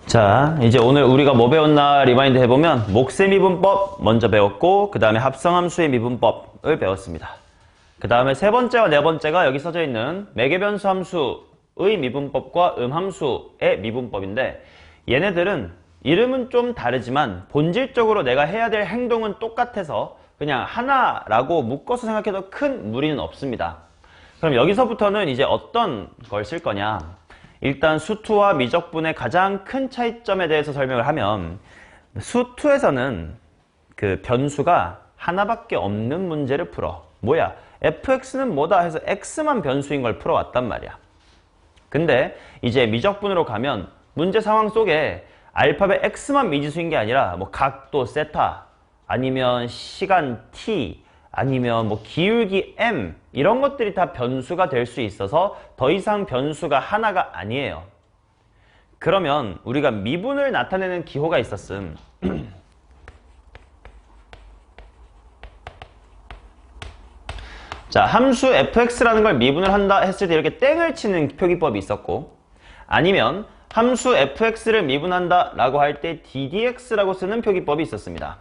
자, 이제 오늘 우리가 뭐 배웠나 리마인드 해보면 몫의 미분법 먼저 배웠고 그 다음에 합성함수의 미분법을 배웠습니다. 그 다음에 세 번째와 네 번째가 여기 써져 있는 매개변수 함수의 미분법과 음함수의 미분법인데 얘네들은 이름은 좀 다르지만 본질적으로 내가 해야 될 행동은 똑같아서 그냥 하나라고 묶어서 생각해도 큰 무리는 없습니다. 그럼 여기서부터는 이제 어떤 걸 쓸 거냐? 일단 수2와 미적분의 가장 큰 차이점에 대해서 설명을 하면 수2에서는 그 변수가 하나밖에 없는 문제를 풀어. 뭐야? fx는 뭐다 해서 x만 변수인 걸 풀어왔단 말이야. 근데 이제 미적분으로 가면 문제 상황 속에 알파벳 x만 미지수인 게 아니라 뭐 각도 세타 아니면 시간 t 아니면 뭐 기울기 m 이런 것들이 다 변수가 될 수 있어서 더 이상 변수가 하나가 아니에요. 그러면 우리가 미분을 나타내는 기호가 있었음. 자, 함수 fx라는 걸 미분을 한다 했을 때 이렇게 땡을 치는 표기법이 있었고, 아니면 함수 fx를 미분한다 라고 할 때 ddx라고 쓰는 표기법이 있었습니다.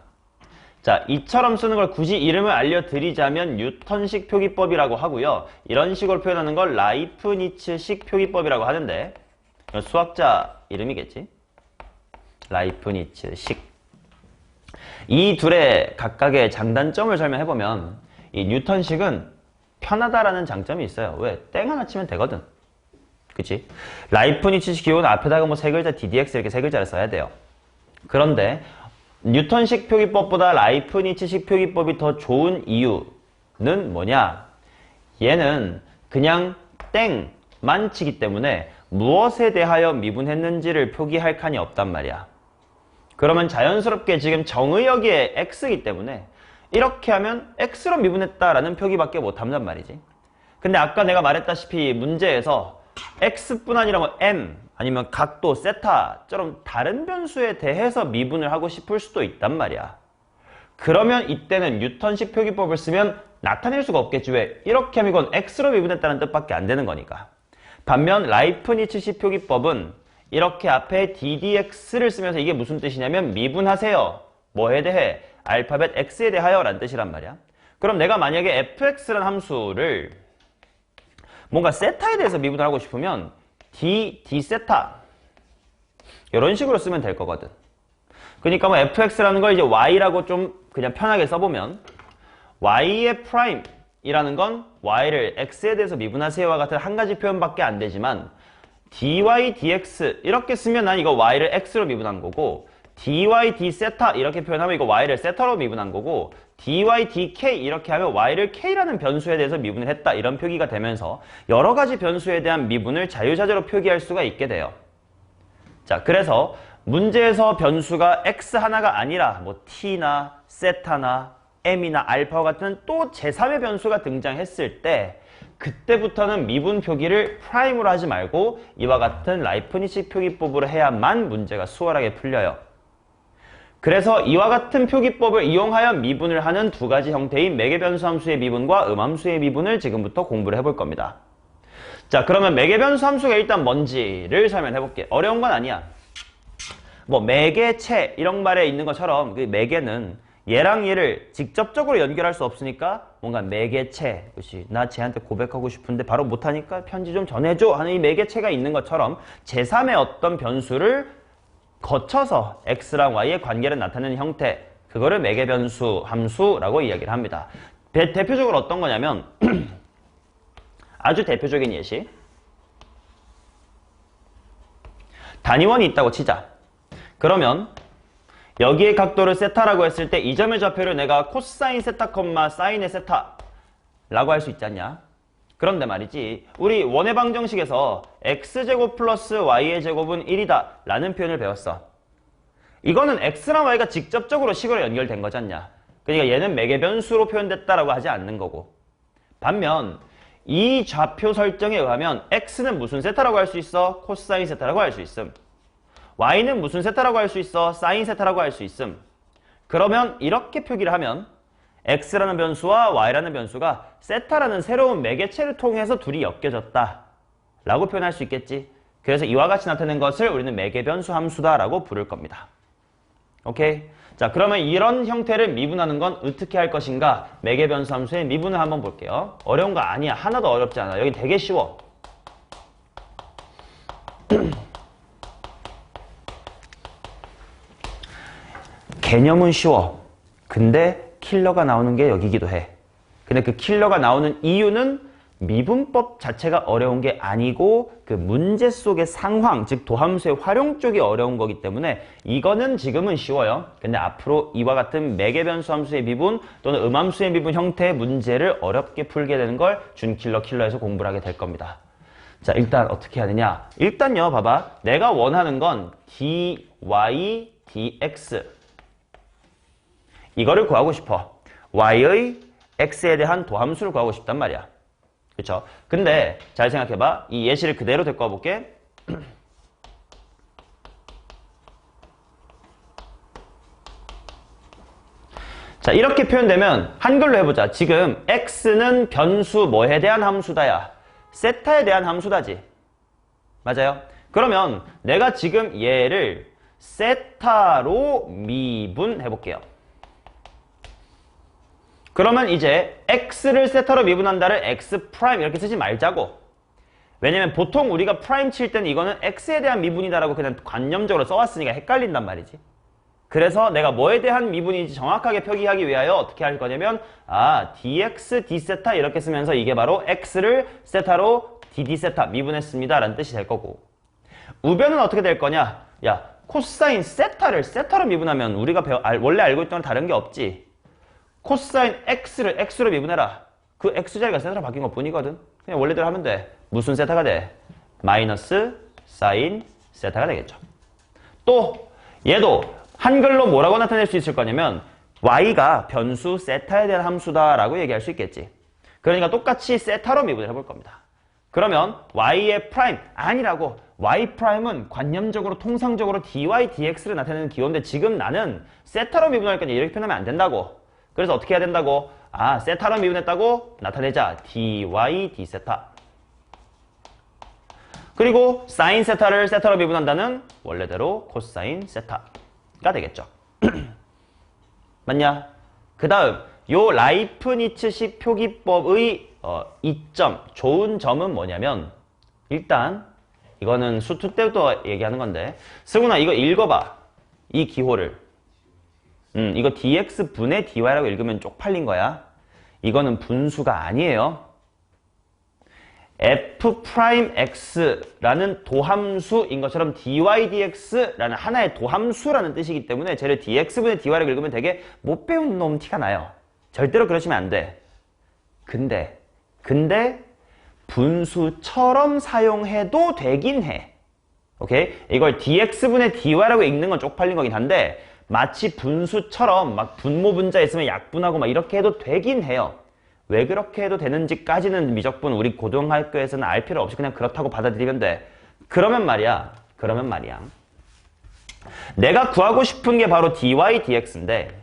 자, 이처럼 쓰는 걸 굳이 이름을 알려드리자면 뉴턴식 표기법이라고 하고요. 이런 식으로 표현하는 걸 라이프니츠식 표기법이라고 하는데 수학자 이름이겠지? 라이프니츠식. 이 둘의 각각의 장단점을 설명해보면 이 뉴턴식은 편하다라는 장점이 있어요. 왜? 땡 하나 치면 되거든. 그치? 라이프니츠식 기호는 앞에다가 뭐 세 글자 ddx 이렇게 세 글자를 써야 돼요. 그런데 뉴턴식 표기법보다 라이프니츠식 표기법이 더 좋은 이유는 뭐냐? 얘는 그냥 땡만 치기 때문에 무엇에 대하여 미분했는지를 표기할 칸이 없단 말이야. 그러면 자연스럽게 지금 정의 여기에 x이기 때문에 이렇게 하면 x로 미분했다라는 표기밖에 못한단 말이지. 근데 아까 내가 말했다시피 문제에서 x뿐 아니라 뭐 m 아니면 각도 세타처럼 다른 변수에 대해서 미분을 하고 싶을 수도 있단 말이야. 그러면 이때는 뉴턴식 표기법을 쓰면 나타낼 수가 없겠지. 왜? 이렇게 하면 이건 x로 미분했다는 뜻밖에 안 되는 거니까. 반면 라이프니츠식 표기법은 이렇게 앞에 ddx를 쓰면서 이게 무슨 뜻이냐면 미분하세요. 뭐에 대해? 알파벳 x에 대하여 라는 뜻이란 말이야. 그럼 내가 만약에 fx라는 함수를 뭔가 세타에 대해서 미분을 하고 싶으면 d 세타 이런 식으로 쓰면 될 거거든. 그러니까 뭐 fx라는 걸 이제 y라고 좀 그냥 편하게 써보면 y의 프라임이라는 건 y를 x에 대해서 미분하세요와 같은 한 가지 표현밖에 안 되지만 dy dx 이렇게 쓰면 난 이거 y를 x로 미분한 거고 dy d 세타 이렇게 표현하면 이거 y를 세타로 미분한 거고 dy dk 이렇게 하면 y를 k라는 변수에 대해서 미분을 했다 이런 표기가 되면서 여러 가지 변수에 대한 미분을 자유자재로 표기할 수가 있게 돼요. 자, 그래서 문제에서 변수가 x 하나가 아니라 뭐 t나 세타나 m이나 알파와 같은 또 제3의 변수가 등장했을 때 그때부터는 미분 표기를 프라임으로 하지 말고 이와 같은 라이프니츠 표기법으로 해야만 문제가 수월하게 풀려요. 그래서 이와 같은 표기법을 이용하여 미분을 하는 두 가지 형태인 매개변수 함수의 미분과 음함수의 미분을 지금부터 공부를 해볼 겁니다. 자, 그러면 매개변수 함수가 일단 뭔지를 설명해 볼게요. 어려운 건 아니야. 뭐 매개체 이런 말에 있는 것처럼 그 매개는 얘랑 얘를 직접적으로 연결할 수 없으니까 뭔가 매개체, 그렇지? 나 쟤한테 고백하고 싶은데 바로 못하니까 편지 좀 전해줘 하는 이 매개체가 있는 것처럼 제3의 어떤 변수를 거쳐서 x랑 y의 관계를 나타내는 형태, 그거를 매개변수 함수라고 이야기를 합니다. 대표적으로 어떤 거냐면 아주 대표적인 예시, 단위원이 있다고 치자. 그러면 여기의 각도를 세타라고 했을 때 이 점의 좌표를 내가 코사인 세타, 사인의 세타라고 할 수 있지 않냐? 그런데 말이지, 우리 원의 방정식에서 x제곱 플러스 y의 제곱은 1이다 라는 표현을 배웠어. 이거는 x랑 y가 직접적으로 식으로 연결된 거지 않냐? 그러니까 얘는 매개변수로 표현됐다라고 하지 않는 거고. 반면 이 좌표 설정에 의하면 x는 무슨 세타라고 할 수 있어? 코사인 세타라고 할 수 있음. y는 무슨 세타라고 할 수 있어? 사인 세타라고 할 수 있음. 그러면 이렇게 표기를 하면 x라는 변수와 y라는 변수가 세타라는 새로운 매개체를 통해서 둘이 엮여졌다 라고 표현할 수 있겠지. 그래서 이와 같이 나타낸 것을 우리는 매개변수 함수다라고 부를 겁니다. 오케이? 자, 그러면 이런 형태를 미분하는 건 어떻게 할 것인가? 매개변수 함수의 미분을 한번 볼게요. 어려운 거 아니야. 하나도 어렵지 않아. 여기 되게 쉬워. 개념은 쉬워. 근데 킬러가 나오는 게 여기기도 해. 근데 그 킬러가 나오는 이유는 미분법 자체가 어려운 게 아니고 그 문제 속의 상황, 즉 도함수의 활용 쪽이 어려운 거기 때문에 이거는 지금은 쉬워요. 근데 앞으로 이와 같은 매개변수 함수의 미분 또는 음함수의 미분 형태의 문제를 어렵게 풀게 되는 걸 준킬러, 킬러에서 공부를 하게 될 겁니다. 자, 일단 어떻게 해야 되냐? 일단요, 봐봐. 내가 원하는 건 dy, dx 이거를 구하고 싶어. y의 x에 대한 도함수를 구하고 싶단 말이야. 그쵸? 근데 잘 생각해봐. 이 예시를 그대로 데리고 와볼게. 자, 이렇게 표현되면 한글로 해보자. 지금 x는 변수 뭐에 대한 함수다야? 세타에 대한 함수다지. 맞아요? 그러면 내가 지금 얘를 세타로 미분해볼게요. 그러면 이제 x를 세타로 미분한다를 x 프라임 이렇게 쓰지 말자고. 왜냐면 보통 우리가 프라임 칠 때는 이거는 x에 대한 미분이다라고 그냥 관념적으로 써왔으니까 헷갈린단 말이지. 그래서 내가 뭐에 대한 미분인지 정확하게 표기하기 위하여 어떻게 할 거냐면 dx, d세타 이렇게 쓰면서 이게 바로 x를 세타로 dd세타 미분했습니다 라는 뜻이 될 거고, 우변은 어떻게 될 거냐? 야, 코사인 세타를 세타로 미분하면 우리가 원래 알고 있던 건 다른 게 없지. 코사인 x를 x로 미분해라. 그 x 자리가 세타로 바뀐 것 뿐이거든. 그냥 원래대로 하면 돼. 무슨 세타가 돼? 마이너스 사인 세타가 되겠죠. 또 얘도 한글로 뭐라고 나타낼 수 있을 거냐면 y가 변수 세타에 대한 함수다라고 얘기할 수 있겠지. 그러니까 똑같이 세타로 미분을 해볼 겁니다. 그러면 y의 프라임 아니라고. y 프라임은 관념적으로 통상적으로 dy, dx를 나타내는 기호인데 지금 나는 세타로 미분할 거니까 이렇게 표현하면 안 된다고. 그래서 어떻게 해야 된다고? 세타로 미분했다고 나타내자. dy, d세타. 그리고 사인 세타를 세타로 미분한다는 원래대로 코사인 세타가 되겠죠. 맞냐? 그 다음 요 라이프니츠식 표기법의 이점, 좋은 점은 뭐냐면, 일단 이거는 수투 때부터 얘기하는 건데, 승훈아 이거 읽어봐. 이 기호를. 이거 dx분의 dy라고 읽으면 쪽팔린 거야. 이거는 분수가 아니에요. f'x라는 도함수인 것처럼 dy, dx라는 하나의 도함수라는 뜻이기 때문에 쟤를 dx분의 dy라고 읽으면 되게 못 배운 놈 티가 나요. 절대로 그러시면 안 돼. 근데 분수처럼 사용해도 되긴 해. 오케이? 이걸 dx분의 dy라고 읽는 건 쪽팔린 거긴 한데 마치 분수처럼 막 분모 분자 있으면 약분하고 막 이렇게 해도 되긴 해요. 왜 그렇게 해도 되는지까지는 미적분 우리 고등학교에서는 알 필요 없이 그냥 그렇다고 받아들이면 돼. 그러면 말이야. 내가 구하고 싶은 게 바로 dy, dx인데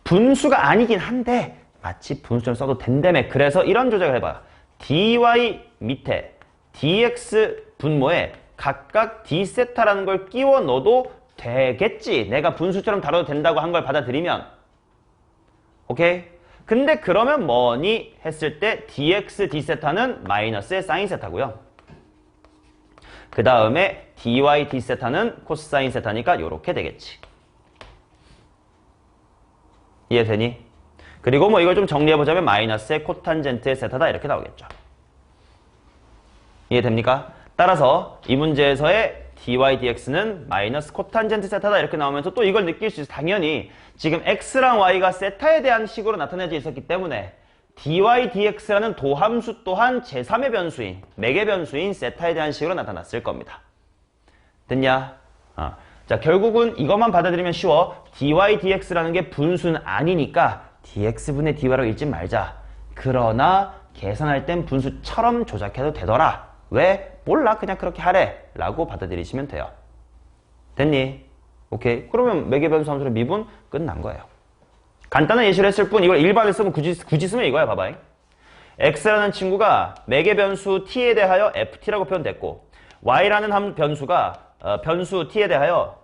분수가 아니긴 한데 마치 분수처럼 써도 된다며. 그래서 이런 조작을 해봐. dy 밑에 dx 분모에 각각 d세타라는 걸 끼워 넣어도 되겠지. 내가 분수처럼 다뤄도 된다고 한 걸 받아들이면. 오케이? 근데 그러면 뭐니? 했을 때 dx, d세타는 마이너스의 사인 세타고요. 그 다음에 dy, d세타는 코사인 세타니까 이렇게 되겠지. 이해되니? 그리고 뭐 이걸 좀 정리해보자면 마이너스의 코탄젠트의 세타다 이렇게 나오겠죠. 이해됩니까? 따라서 이 문제에서의 dy, dx는 마이너스 코탄젠트 세타다 이렇게 나오면서 또 이걸 느낄 수 있어. 당연히 지금 x랑 y가 세타에 대한 식으로 나타내져 있었기 때문에 dy, dx라는 도함수 또한 제3의 변수인, 매개 변수인 세타에 대한 식으로 나타났을 겁니다. 됐냐? 자, 결국은 이것만 받아들이면 쉬워. dy, dx라는 게 분수는 아니니까 dx분의 dy라고 읽지 말자. 그러나 계산할 땐 분수처럼 조작해도 되더라. 왜? 몰라. 그냥 그렇게 하래. 라고 받아들이시면 돼요. 됐니? 오케이. 그러면 매개변수 함수의 미분 끝난 거예요. 간단한 예시를 했을 뿐 이걸 일반에 쓰면 굳이 쓰면 이거야. 봐봐. x라는 친구가 매개 변수 t에 대하여 ft라고 표현됐고 y라는 변수가 변수 t에 대하여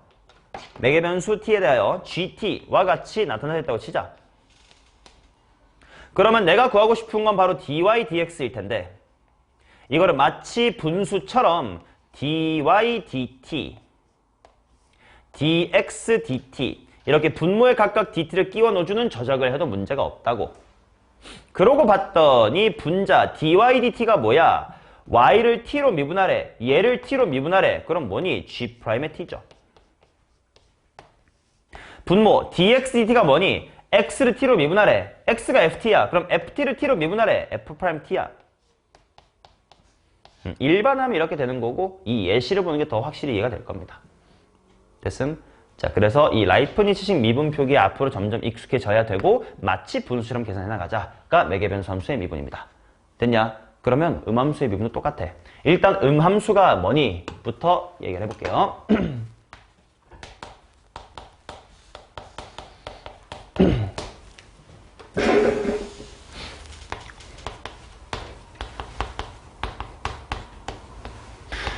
매개 변수 t에 대하여 gt와 같이 나타나있다고 치자. 그러면 내가 구하고 싶은 건 바로 dy dx일 텐데 이거를 마치 분수처럼 dy dt, dx dt 이렇게 분모에 각각 dt를 끼워 넣어주는 저작을 해도 문제가 없다고. 그러고 봤더니 분자 dy dt가 뭐야? y를 t로 미분하래, 얘를 t로 미분하래. 그럼 뭐니? g'의 t죠. 분모 dx dt가 뭐니? x를 t로 미분하래, x가 ft야. 그럼 ft를 t로 미분하래, f't야. 일반하면 이렇게 되는 거고 이 예시를 보는 게 더 확실히 이해가 될 겁니다. 됐음? 자, 그래서 이 라이프니츠식 미분표기에 앞으로 점점 익숙해져야 되고 마치 분수처럼 계산해 나가자가 매개변수 함수의 미분입니다. 됐냐? 그러면 음함수의 미분도 똑같아. 일단 음함수가 뭐니? 부터 얘기를 해볼게요.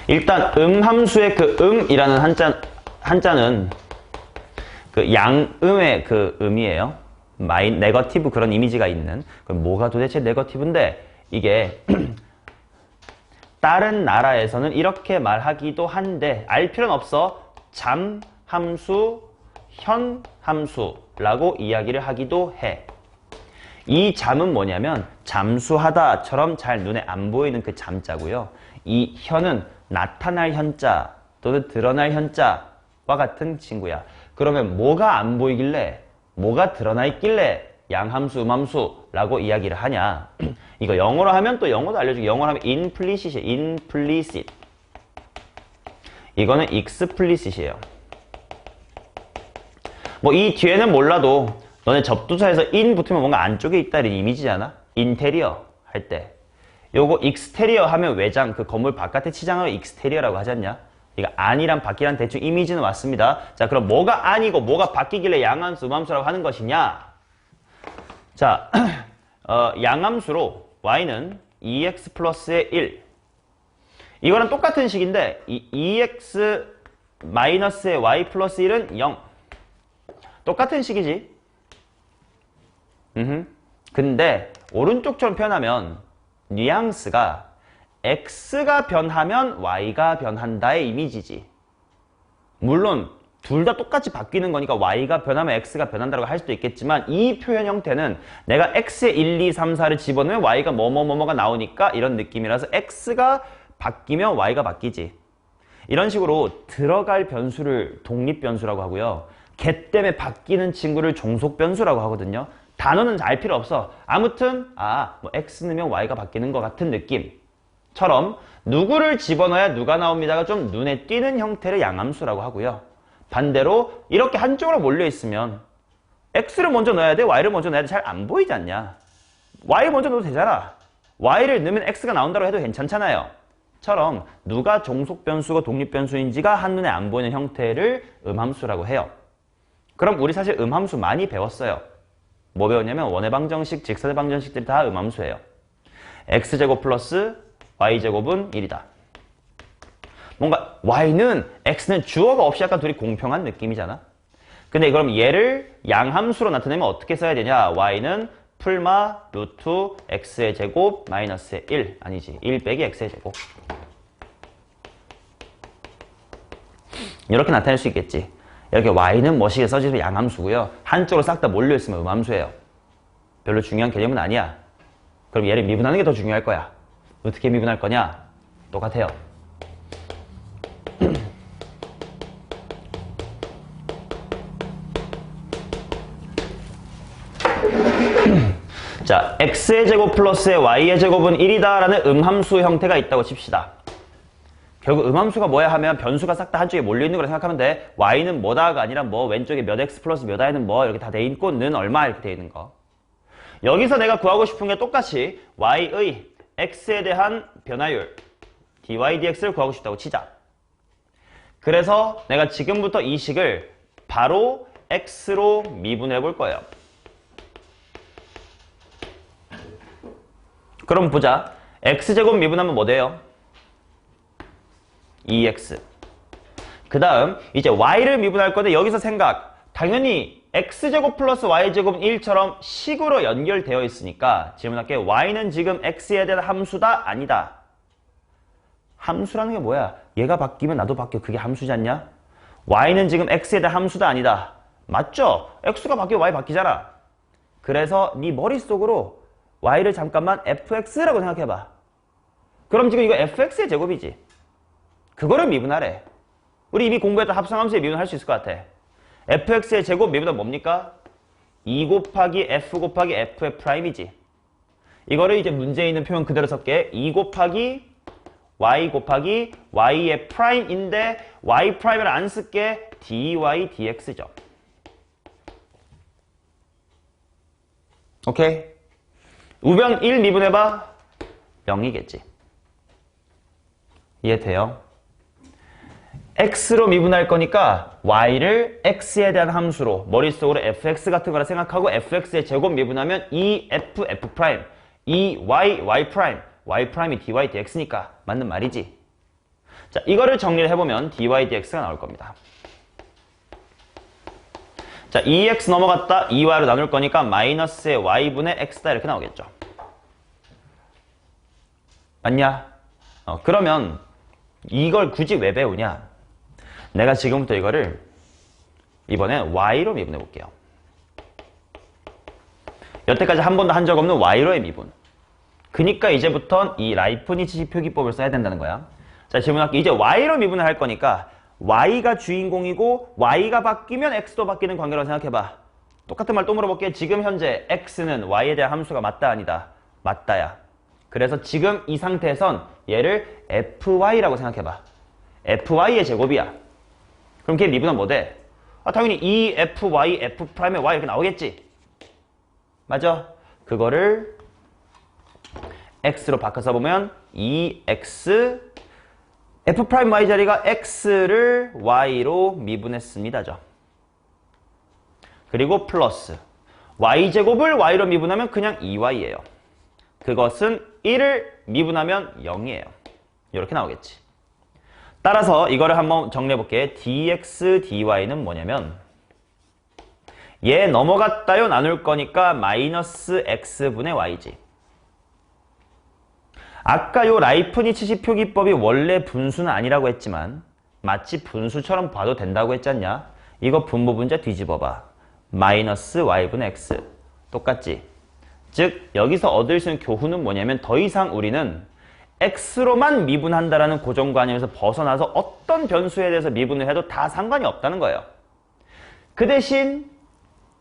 일단 음함수의 그 음이라는 한자는 그 양음의 그 음이에요. 네거티브 그런 이미지가 있는. 그럼 뭐가 도대체 네거티브인데 이게 다른 나라에서는 이렇게 말하기도 한데 알 필요는 없어. 잠함수, 현함수라고 이야기를 하기도 해. 이 잠은 뭐냐면 잠수하다처럼 잘 눈에 안 보이는 그 잠자고요. 이 현은 나타날 현자 또는 드러날 현자와 같은 친구야. 그러면 뭐가 안 보이길래 뭐가 드러나 있길래 양함수, 음함수라고 이야기를 하냐. 이거 영어로 하면 또 영어도 알려주고 영어로 하면 implicit이에요. implicit. 이거는 explicit이에요. 뭐 이 뒤에는 몰라도 너네 접두사에서 in 붙으면 뭔가 안쪽에 있다는 이미지잖아. 인테리어 할 때. 요거 익스테리어 하면 외장, 그 건물 바깥의 치장을 익스테리어라고 하지 않냐? 이거 안이랑 밖이란 대충 이미지는 왔습니다. 자, 그럼 뭐가 안이고 뭐가 바뀌길래 양함수, 음함수라고 하는 것이냐? 자, 양함수로 y는 2x 플러스의 1. 이거랑 똑같은 식인데 이 2x 마이너스의 y 플러스 1은 0. 똑같은 식이지. 근데 오른쪽처럼 표현하면 뉘앙스가 x가 변하면 y가 변한다의 이미지지. 물론 둘 다 똑같이 바뀌는 거니까 y가 변하면 x가 변한다고 할 수도 있겠지만 이 표현 형태는 내가 x에 1, 2, 3, 4를 집어넣으면 y가 뭐뭐뭐뭐가 나오니까 이런 느낌이라서 x가 바뀌면 y가 바뀌지. 이런 식으로 들어갈 변수를 독립변수라고 하고요. 걔 때문에 바뀌는 친구를 종속변수라고 하거든요. 단어는 알 필요 없어. 아무튼 뭐 x 넣으면 y가 바뀌는 것 같은 느낌처럼 누구를 집어넣어야 누가 나옵니다가 좀 눈에 띄는 형태를 양함수라고 하고요. 반대로 이렇게 한쪽으로 몰려있으면 x를 먼저 넣어야 돼? y를 먼저 넣어야 돼? 잘 안 보이지 않냐? y 먼저 넣어도 되잖아. y를 넣으면 x가 나온다고 해도 괜찮잖아요. 처럼 누가 종속변수고 독립변수인지가 한눈에 안 보이는 형태를 음함수라고 해요. 그럼 우리 사실 음함수 많이 배웠어요. 뭐 배웠냐면 원의 방정식, 직선의 방정식들이 다 음함수예요. x제곱 플러스 y제곱은 1이다. 뭔가 y는 x는 주어가 없이 약간 둘이 공평한 느낌이잖아. 근데 그럼 얘를 양함수로 나타내면 어떻게 써야 되냐? y는 풀마 루트 x의 제곱 마이너스의 1 아니지 1 빼기 x의 제곱 이렇게 나타낼 수 있겠지. 이렇게 y는 멋있게 써지면 양함수고요. 한쪽으로 싹 다 몰려있으면 음함수예요. 별로 중요한 개념은 아니야. 그럼 얘를 미분하는 게 더 중요할 거야. 어떻게 미분할 거냐? 똑같아요. 자, x의 제곱 플러스의 y의 제곱은 1이다 라는 음함수 형태가 있다고 칩시다. 결국 음함수가 뭐야 하면 변수가 싹 다 한쪽에 몰려있는 거라 생각하면 돼. y는 뭐다가 아니라 뭐 왼쪽에 몇 x 플러스 몇 i는 뭐 이렇게 다 돼 있고 는 얼마 이렇게 돼 있는 거. 여기서 내가 구하고 싶은 게 똑같이 y의 x에 대한 변화율 dy dx를 구하고 싶다고 치자. 그래서 내가 지금부터 이 식을 바로 x로 미분해 볼 거예요. 그럼 보자. x제곱 미분하면 뭐 돼요? 2x. 그 다음 이제 y를 미분할 건데 여기서 생각. 당연히 x제곱 플러스 y제곱은 1처럼 식으로 연결되어 있으니까 질문할게. y는 지금 x에 대한 함수다? 아니다? 함수라는 게 뭐야? 얘가 바뀌면 나도 바뀌어. 그게 함수지 않냐? y는 지금 x에 대한 함수다? 아니다? 맞죠? x가 바뀌면 y 바뀌잖아. 그래서 네 머릿속으로 y를 잠깐만 fx라고 생각해봐. 그럼 지금 이거 fx의 제곱이지. 그거를 미분하래. 우리 이미 공부했던 합성함수의 미분할 수 있을 것 같아. fx의 제곱 미분은 뭡니까? 2 곱하기 f 곱하기 f의 프라임이지. 이거를 이제 문제에 있는 표현 그대로 쓸게. 2 곱하기 y 곱하기 y의 프라임인데 y 프라임을 안 쓸게. dy dx죠. 오케이? 우변 1 미분해봐. 0이겠지. 이해돼요? x로 미분할 거니까 y를 x에 대한 함수로 머릿속으로 fx 같은 거라 생각하고 fx의 제곱 미분하면 2f f 프라임, 2y y 프라임, y 프라임이 dy dx니까 맞는 말이지. 자, 이거를 정리를 해보면 dy dx가 나올 겁니다. 자, 2x 넘어갔다 2y로 나눌 거니까 마이너스의 y분의 x다 이렇게 나오겠죠. 맞냐? 그러면 이걸 굳이 왜 배우냐? 내가 지금부터 이거를 이번엔 y로 미분해 볼게요. 여태까지 한 번도 한 적 없는 y로의 미분. 그니까 이제부턴 이 라이프니츠 표기법을 써야 된다는 거야. 자, 질문할게. 이제 y로 미분을 할 거니까 y가 주인공이고 y가 바뀌면 x도 바뀌는 관계라고 생각해봐. 똑같은 말 또 물어볼게. 지금 현재 x는 y에 대한 함수가 맞다 아니다? 맞다야. 그래서 지금 이 상태에선 얘를 fy라고 생각해봐. fy의 제곱이야. 그럼 걔 미분은 뭐 돼? 당연히 2fy f'의 y 이렇게 나오겠지? 맞아? 그거를 x로 바꿔서 보면 2x f'y 자리가 x를 y로 미분했습니다죠. 그리고 플러스 y제곱을 y로 미분하면 그냥 2y예요. 그것은 1을 미분하면 0이에요. 이렇게 나오겠지. 따라서 이거를 한번 정리해볼게. dx, dy는 뭐냐면 얘 넘어갔다요 나눌 거니까 마이너스 x분의 y지. 아까 요 라이프니츠 표기법이 원래 분수는 아니라고 했지만 마치 분수처럼 봐도 된다고 했지 않냐? 이거 분모분자 뒤집어봐. 마이너스 y분의 x. 똑같지? 즉 여기서 얻을 수 있는 교훈은 뭐냐면 더 이상 우리는 x로만 미분한다라는 고정관념에서 벗어나서 어떤 변수에 대해서 미분을 해도 다 상관이 없다는 거예요. 그 대신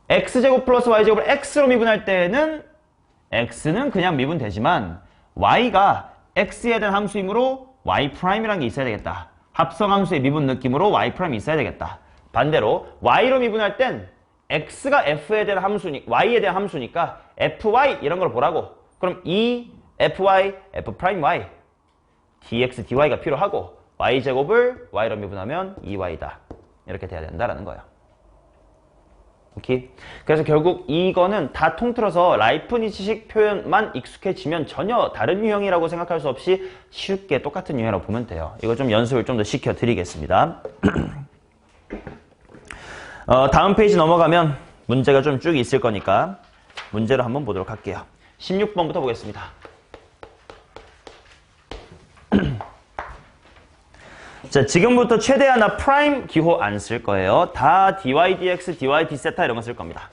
x제곱 플러스 y제곱을 x로 미분할 때에는 x는 그냥 미분되지만 y가 x에 대한 함수이므로 y'이라는 게 있어야 되겠다. 합성함수의 미분 느낌으로 y'이 있어야 되겠다. 반대로 y로 미분할 땐 x가 f에 대한 y에 대한 함수니까 fy 이런 걸 보라고. 그럼 이 fy, f'y, dx, dy가 필요하고 y제곱을 y로 미분하면 2y다. 이렇게 돼야 된다라는 거예요. 오케이? 그래서 결국 이거는 다 통틀어서 라이프니츠식 표현만 익숙해지면 전혀 다른 유형이라고 생각할 수 없이 쉽게 똑같은 유형이라고 보면 돼요. 이거 좀 연습을 좀 더 시켜드리겠습니다. 다음 페이지 넘어가면 문제가 좀 쭉 있을 거니까 문제를 한번 보도록 할게요. 16번부터 보겠습니다. 자, 지금부터 최대한 프라임 기호 안 쓸 거예요. 다 dy dx, dy d 세타 이런 거 쓸 겁니다.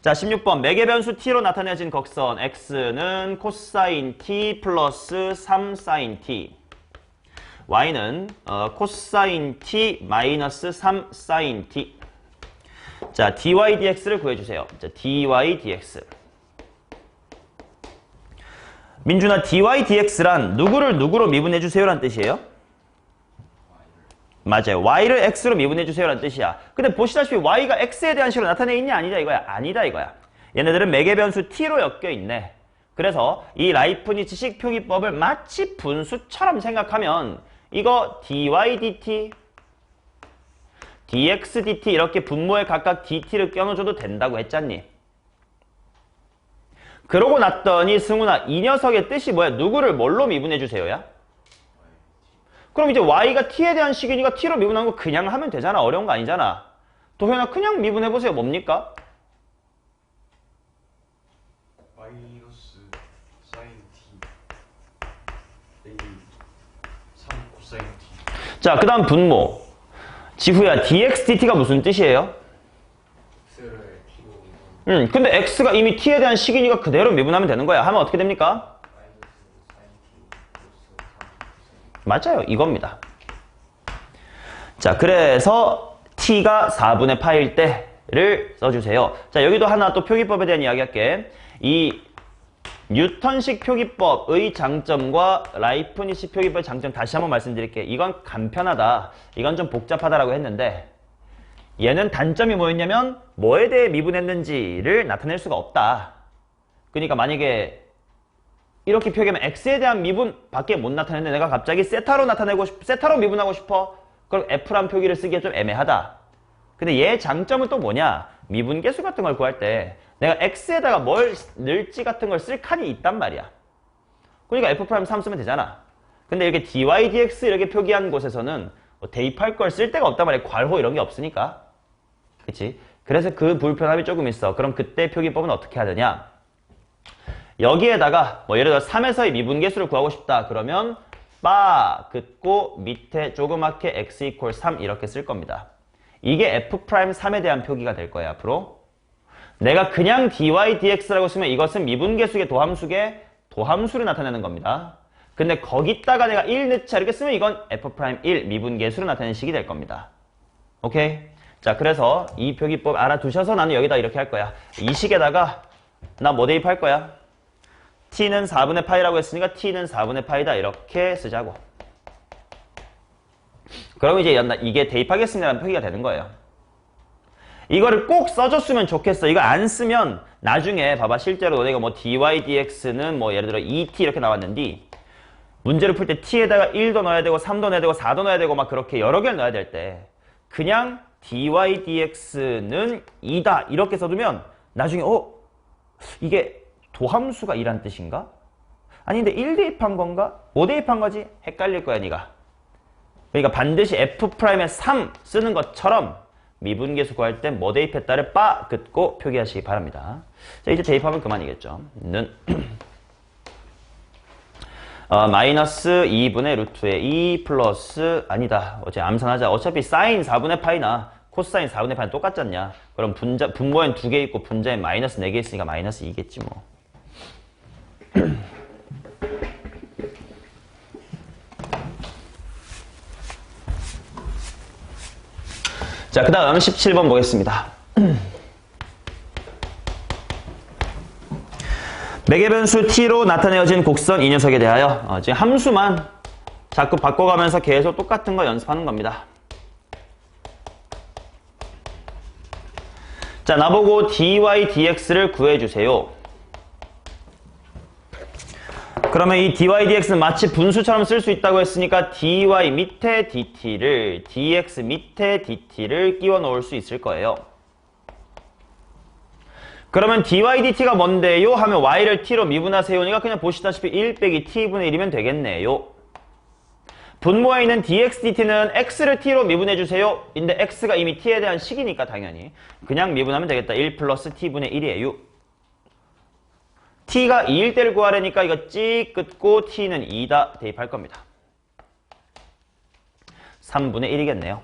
자, 16번 매개 변수 t로 나타내진 곡선 x는 코사인 t 플러스 3사인 t, y는 코사인 t 마이너스 3사인 t. 자, dy dx를 구해주세요. 자, dy dx. 민준아, dy dx란 누구를 누구로 미분해주세요 라는 뜻이에요? 맞아요. y를 x로 미분해주세요 라는 뜻이야. 근데 보시다시피 y가 x에 대한 식으로 나타내 있냐 아니다 이거야? 아니다 이거야. 얘네들은 매개변수 t로 엮여 있네. 그래서 이 라이프니츠식 표기법을 마치 분수처럼 생각하면 이거 dy dt, dx dt 이렇게 분모에 각각 dt를 껴넣어줘도 된다고 했잖니. 그러고 났더니 승훈아 이 녀석의 뜻이 뭐야? 누구를 뭘로 미분해 주세요야? 그럼 이제 y가 t에 대한 식이니까 t로 미분한 거 그냥 하면 되잖아. 어려운 거 아니잖아. 도현아 그냥 미분해보세요. 뭡니까? 마이너스 사인 t a 3 코사인 t. 자, 그 다음 분모. 지후야 dx dt가 무슨 뜻이에요? x를 t로 근데 x가 이미 t에 대한 식이니까 그대로 미분하면 되는 거야. 하면 어떻게 됩니까? 마이너스 사인 t 플러스 3 코사인. 맞아요. 이겁니다. 자, 그래서 t가 4분의 파일 때를 써주세요. 자, 여기도 하나 또 표기법에 대한 이야기 할게. 이 뉴턴식 표기법의 장점과 라이프니츠 표기법의 장점 다시 한번 말씀드릴게요. 이건 간편하다. 이건 좀 복잡하다라고 했는데 얘는 단점이 뭐였냐면 뭐에 대해 미분했는지를 나타낼 수가 없다. 그러니까 만약에 이렇게 표기하면 x에 대한 미분 밖에 못 나타내는데 내가 갑자기 세타로 미분하고 싶어. 그럼 f란 표기를 쓰기가 좀 애매하다. 근데 얘 장점은 또 뭐냐? 미분계수 같은 걸 구할 때 내가 x에다가 뭘 넣을지 같은 걸 쓸 칸이 있단 말이야. 그러니까 f'3 쓰면 되잖아. 근데 이렇게 dy, dx 이렇게 표기한 곳에서는 뭐 대입할 걸 쓸 데가 없단 말이야. 괄호 이런 게 없으니까. 그치? 그래서 그 불편함이 조금 있어. 그럼 그때 표기법은 어떻게 해야 되냐? 여기에다가 뭐 예를 들어 3에서의 미분계수를 구하고 싶다. 그러면 바 긋고 밑에 조그맣게 x 이퀄 3 이렇게 쓸 겁니다. 이게 f'3에 대한 표기가 될 거예요. 앞으로. 내가 그냥 dy, dx라고 쓰면 이것은 미분계수의 도함수를 나타내는 겁니다. 근데 거기다가 내가 1 넣자 이렇게 쓰면 이건 f'1 미분계수를 나타내는 식이 될 겁니다. 오케이? 자, 그래서 이 표기법 알아두셔서 나는 여기다 이렇게 할 거야. 이 식에다가 나 뭐 대입할 거야? t는 4분의 파이라고 했으니까 t는 4분의 파이다 이렇게 쓰자고. 그럼 이제 이게 대입하겠습니다라는 표기가 되는 거예요. 이거를 꼭 써줬으면 좋겠어. 이거 안 쓰면 나중에 봐봐. 실제로 너네가 뭐 dy, dx는 뭐 예를 들어 2t 이렇게 나왔는데 문제를 풀 때 t에다가 1도 넣어야 되고 3도 넣어야 되고 4도 넣어야 되고 막 그렇게 여러 개를 넣어야 될 때 그냥 dy, dx는 2다 이렇게 써두면 나중에 이게 도함수가 2란 뜻인가? 아니 근데 1 대입한 건가? 5 대입한 거지? 헷갈릴 거야 니가. 그러니까 반드시 f'의 3 쓰는 것처럼 미분계수 구할 땐 뭐 대입했다를 빠 긋고 표기하시기 바랍니다. 자, 이제 대입하면 그만이겠죠. 는 마이너스 2분의 루트의 2 플러스 아니다. 어째 암산하자. 어차피 사인 4분의 파이나 코사인 4분의 파이는 똑같지 않냐. 그럼 분모엔 2개 있고 분자엔 마이너스 4개 있으니까 마이너스 2겠지 뭐. 자, 그 다음 17번 보겠습니다. 매개변수 t로 나타내어진 곡선 이 녀석에 대하여 지금 함수만 자꾸 바꿔가면서 계속 똑같은 거 연습하는 겁니다. 자, 나보고 dy, dx를 구해주세요. 그러면 이 dy, dx는 마치 분수처럼 쓸 수 있다고 했으니까 dy 밑에 dt를 dx 밑에 dt를 끼워 넣을 수 있을 거예요. 그러면 dy, dt가 뭔데요? 하면 y를 t로 미분하세요니까 그냥 보시다시피 1 빼기 t분의 1이면 되겠네요. 분모에 있는 dx, dt는 x를 t로 미분해주세요. 근데 x가 이미 t에 대한 식이니까 당연히 그냥 미분하면 되겠다. 1 플러스 t분의 1이에요. t가 2일 때를 구하려니까 이거 찍 긋고 t는 2다 대입할 겁니다. 3분의 1이겠네요.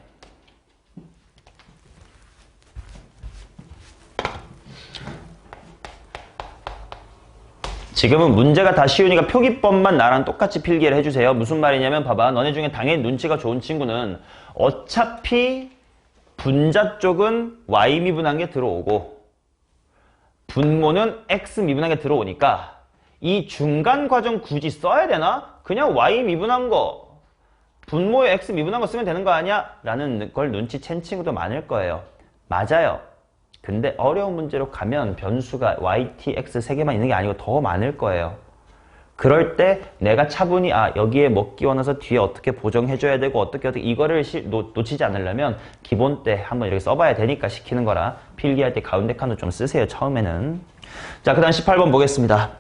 지금은 문제가 다 쉬우니까 표기법만 나랑 똑같이 필기를 해주세요. 무슨 말이냐면 봐봐. 너네 중에 당연히 눈치가 좋은 친구는 어차피 분자 쪽은 y 미분한 게 들어오고 분모는 x 미분한 게 들어오니까 이 중간 과정 굳이 써야 되나? 그냥 y 미분한 거 분모에 x 미분한 거 쓰면 되는 거 아니야? 라는 걸 눈치챈 친구도 많을 거예요. 맞아요. 근데 어려운 문제로 가면 변수가 y, t, x 3개만 있는 게 아니고 더 많을 거예요. 그럴 때 내가 차분히 여기에 뭐 끼워넣어서 뒤에 어떻게 보정해줘야 되고 어떻게 이거를 놓치지 않으려면 기본 때 한번 이렇게 써봐야 되니까 시키는 거라 필기할 때 가운데 칸도 좀 쓰세요. 처음에는. 자, 그 다음 18번 보겠습니다.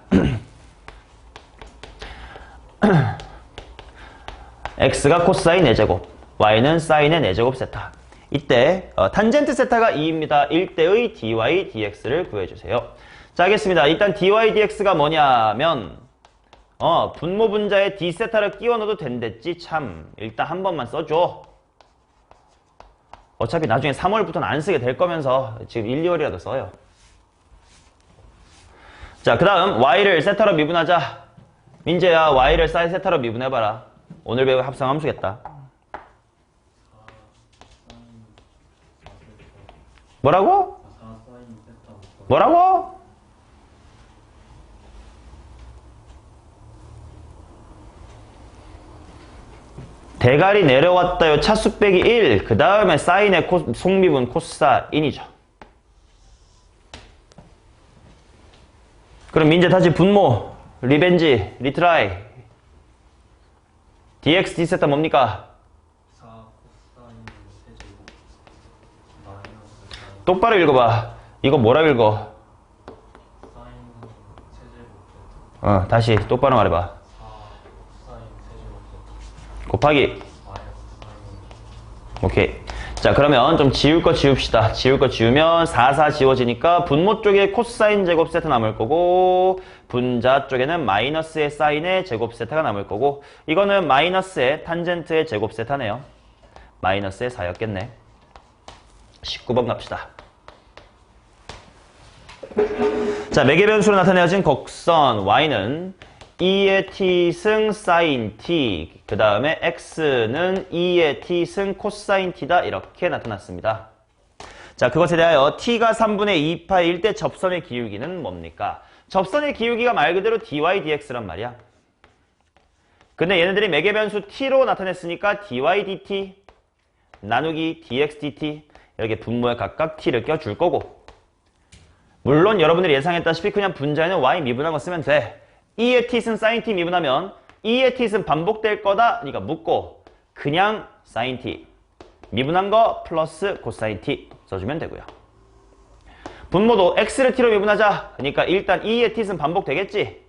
x가 코사인 4제곱, y는 사인의 4제곱 세타. 이때 탄젠트 세타가 2입니다. 일대의 dy dx를 구해주세요. 자, 알겠습니다. 일단 dy dx가 뭐냐면 분모 분자에 d 세타를 끼워 넣어도 된댔지. 참, 일단 한 번만 써줘. 어차피 나중에 3월부터는 안 쓰게 될 거면서 지금 1, 2월이라도 써요. 자, 그 다음 y를 세타로 미분하자. 민재야, y를 사인 세타로 미분해봐라. 오늘 배울 합성함수겠다. 뭐라고? 뭐라고? 대갈이 내려왔다요. 차수 빼기 1. 그 다음에 사인의 속미분 코사인이죠. 그럼 민재 다시 분모, 리벤지, 리트라이. dx, d세타 뭡니까? 4 코사인 세제곱 마이너스 사인 똑바로 읽어봐. 이거 뭐라 읽어? 사인 세제곱 다시 똑바로 말해봐. 4 코사인 세제곱 곱하기. 마이너스 사인 오케이. 자, 그러면 좀 지울 거 지웁시다. 지울 거 지우면 4, 4 지워지니까 분모 쪽에 코사인 제곱 세타 남을 거고 분자 쪽에는 마이너스의 사인의 제곱 세타가 남을 거고 이거는 마이너스의 탄젠트의 제곱 세타네요. 마이너스의 4였겠네. 19번 갑시다. 자, 매개 변수로 나타내어진 곡선 y는 2의 t승 사인 t, 그 다음에 x는 2의 t승 코사인 t다. 이렇게 나타났습니다. 자, 그것에 대하여 t가 3분의 2파일 때 접선의 기울기는 뭡니까? 접선의 기울기가 말 그대로 dy dx란 말이야. 근데 얘네들이 매개 변수 t로 나타냈으니까 dy dt 나누기 dx dt 이렇게 분모에 각각 t를 껴줄 거고 물론 여러분들이 예상했다시피 그냥 분자에는 y 미분한 거 쓰면 돼. 2의 t승 sin t 미분하면 2의 t승 반복될 거다. 그러니까 묻고 그냥 sin t 미분한 거 플러스 코사인 t 써주면 되고요. 분모도 x를 t로 미분하자. 그러니까 일단 2의 t승 반복되겠지.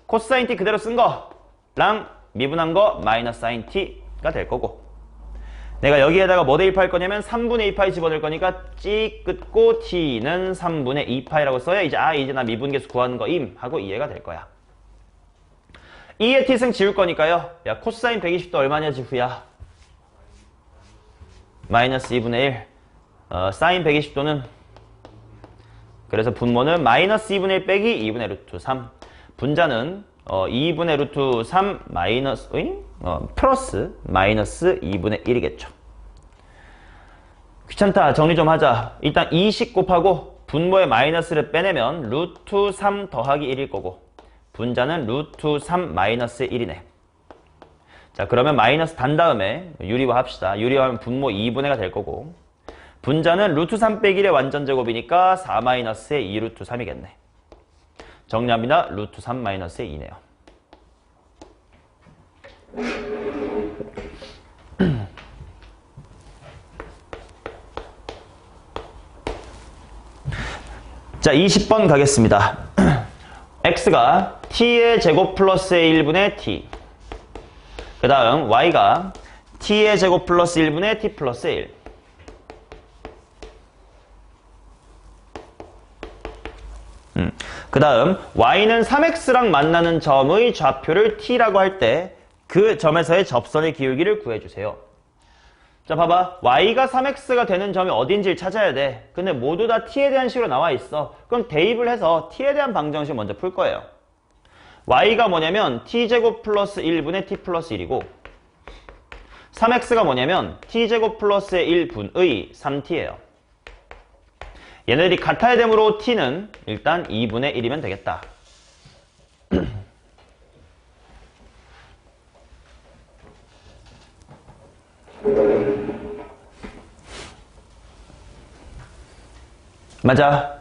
코사인 t 그대로 쓴 거랑 미분한 거 마이너스 sin t가 될 거고 내가 여기에다가 뭐 대입할 거냐면 3분의 2파이 집어넣을 거니까 찍 긋고 t는 3분의 2파이라고 써야 이제 이제 나 미분계수 구하는 거임 하고 이해가 될 거야. 2의 t승 지울 거니까요. 야, 코사인 120도 얼마냐 지후야? 마이너스 2분의 1. 사인 120도는 그래서 분모는 마이너스 2분의 1 빼기 2분의 루트 3. 분자는 2분의 루트 3 마이너스 플러스 마이너스 2분의 1이겠죠. 귀찮다. 정리 좀 하자. 일단 20 곱하고 분모의 마이너스를 빼내면 루트 3 더하기 1일 거고 분자는 루트 3 마이너스 1이네. 자, 그러면 마이너스 단 다음에 유리화 합시다. 유리화하면 분모 2분의가 될 거고 분자는 루트 3 빼기 1의 완전 제곱이니까 4 마이너스의 2 루트 3이겠네. 정리합니다. 루트 3 마이너스의 2네요. 자, 20번 가겠습니다. x가 t의 제곱 플러스의 1분의 t 그 다음 y가 t의 제곱 플러스 1분의 t 플러스 1 그 다음 y는 3x랑 만나는 점의 좌표를 t라고 할 때 그 점에서의 접선의 기울기를 구해주세요. 자, 봐봐. y가 3x가 되는 점이 어딘지를 찾아야 돼. 근데 모두 다 t에 대한 식으로 나와 있어. 그럼 대입을 해서 t에 대한 방정식 먼저 풀 거예요. y가 뭐냐면 t제곱 플러스 1분의 t 플러스 1이고 3x가 뭐냐면 t제곱 플러스의 1분의 3t예요. 얘네들이 같아야 되므로 t는 일단 2분의 1이면 되겠다. 맞아.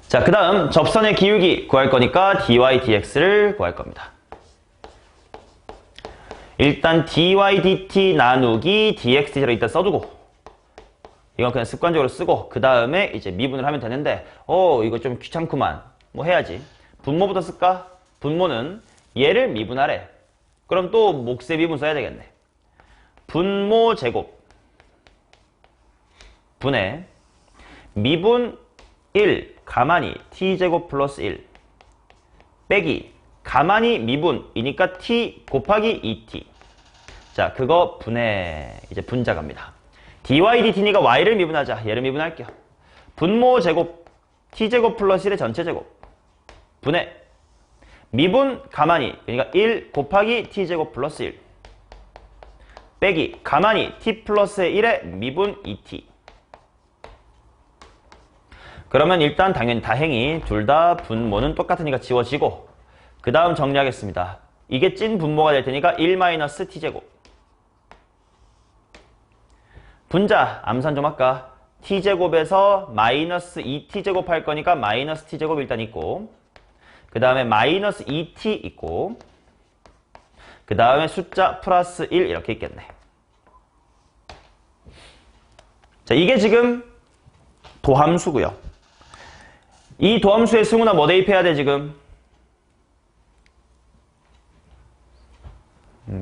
자, 그 다음 접선의 기울기 구할 거니까 dy dx를 구할 겁니다. 일단 dy dt 나누기 dx dt를 일단 써두고 이건 그냥 습관적으로 쓰고 그 다음에 이제 미분을 하면 되는데 이거 좀 귀찮구만. 뭐 해야지. 분모부터 쓸까? 분모는 얘를 미분하래. 그럼 또 몫의 미분 써야 되겠네. 분모 제곱 분의 미분 1 가만히 t제곱 플러스 1 빼기 가만히 미분이니까 t 곱하기 2t. 자, 그거 분해, 이제 분자 갑니다. dy dt니까 y를 미분하자. 얘를 미분할게요. 분모 제곱 t제곱 플러스 1의 전체 제곱 분해 미분 가만히, 그러니까 1 곱하기 t제곱 플러스 1 빼기 가만히 t 플러스 1의 미분 2t. 그러면 일단 당연히 다행히 둘 다 분모는 똑같으니까 지워지고, 그 다음 정리하겠습니다. 이게 찐 분모가 될 테니까 1-t제곱. 분자 암산 좀 할까? t제곱에서 마이너스 2t제곱 할 거니까 마이너스 t제곱 일단 있고, 그 다음에 마이너스 2t 있고, 그 다음에 숫자 플러스 1 이렇게 있겠네. 자, 이게 지금 도함수고요. 이 도함수의 승우나 뭐 대입해야 돼 지금?